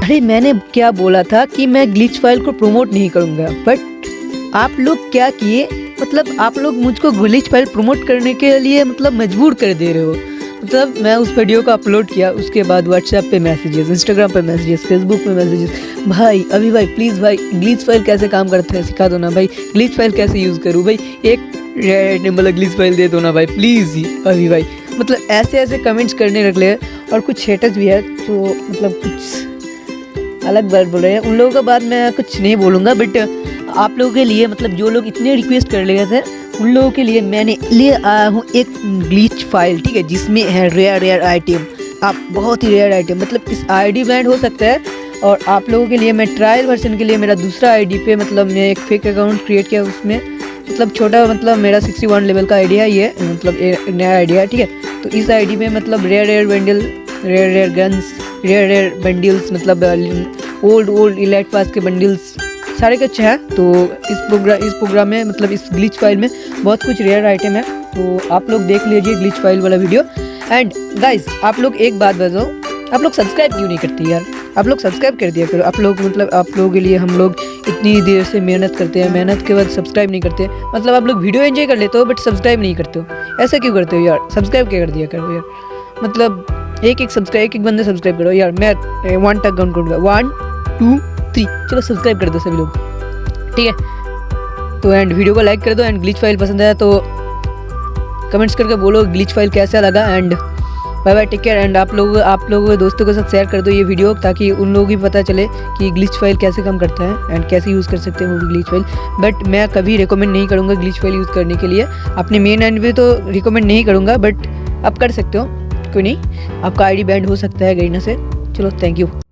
अरे मैंने क्या बोला था कि मैं ग्लिच फाइल को प्रमोट नहीं करूँगा, बट आप लोग क्या किए, मतलब आप लोग मुझको ग्लिच फाइल प्रमोट करने के लिए मतलब मजबूर कर दे रहे हो। मतलब मैं उस वीडियो को अपलोड किया, उसके बाद व्हाट्सएप पे मैसेजेस, इंस्टाग्राम पे मैसेजेस, फेसबुक पे मैसेजेस, भाई अभी भाई प्लीज़ भाई ग्लिच फाइल कैसे काम करते हैं सिखा दो ना भाई, ग्लिच फाइल कैसे यूज़ करूँ भाई, एक मतलब ग्लिच फाइल दे दो ना भाई प्लीज़ ही अभी भाई। मतलब ऐसे ऐसे कमेंट्स करने लगे। और कुछ हेटर्स भी है तो मतलब कुछ अलग बात बोल रहे हैं, उन लोगों का बात मैं कुछ नहीं बोलूँगा, बट आप लोगों के लिए मतलब जो लोग इतने रिक्वेस्ट कर रहे थे उन लोगों के लिए मैंने ले आया हूँ एक ग्लिच फाइल, ठीक है, जिसमें है रेयर आइटम। आप बहुत ही रेयर आइटम, मतलब इस आईडी बैंड हो सकता है। और आप लोगों के लिए मैं ट्रायल वर्जन के लिए मेरा दूसरा आईडी पे मतलब मैं एक फेक अकाउंट क्रिएट किया, उसमें मतलब छोटा मतलब मेरा 61 लेवल का आईडी है, ये मतलब नया आईडी है, ठीक है। तो इस आईडी में मतलब rare bundle, rare guns, rare bundles, मतलब ओल्ड इलाइट पास के बंडल्स सारे कुछ है। तो इस प्रोग्राम में मतलब इस ग्लिच फाइल में बहुत कुछ रेयर आइटम है, तो आप लोग देख लीजिए ग्लिच फाइल वाला वीडियो। एंड गाइस आप लोग एक बात बताओ, आप लोग सब्सक्राइब क्यों नहीं करते यार? आप लोग सब्सक्राइब कर दिया करो। आप लोग मतलब आप लोगों के लिए हम लोग इतनी देर से मेहनत करते हैं, मेहनत के बाद सब्सक्राइब नहीं करते। मतलब आप लोग वीडियो एंजॉय कर लेते हो बट सब्सक्राइब नहीं करते हो, ऐसा क्यों करते हो यार? सब्सक्राइब क्या कर दिया करो यार, मतलब एक एक बंदे सब्सक्राइब करो यार। मैं 1 तक काउंट करूँगा, 1 2 3, चलो सब्सक्राइब कर दो सभी लोग, ठीक है। तो एंड वीडियो को लाइक कर दो, एंड ग्लिच फाइल पसंद आया तो कमेंट्स करके बोलो ग्लिच फाइल कैसा लगा। And bye bye, take care. And आप लोग दोस्तों के साथ शेयर कर दो ये वीडियो, ताकि उन लोगों को भी पता चले कि ग्लिच फाइल कैसे काम करता है एंड कैसे यूज़ कर सकते हैं वो ग्लिच फाइल। बट मैं कभी रिकमेंड नहीं करूँगा ग्लिच फाइल यूज़ करने के लिए, अपने मेन एंड भी तो रिकमेंड नहीं करूँगा, बट आप कर सकते हो, कोई नहीं, आपका आईडी बैंड हो सकता है गरीना से। चलो थैंक यू।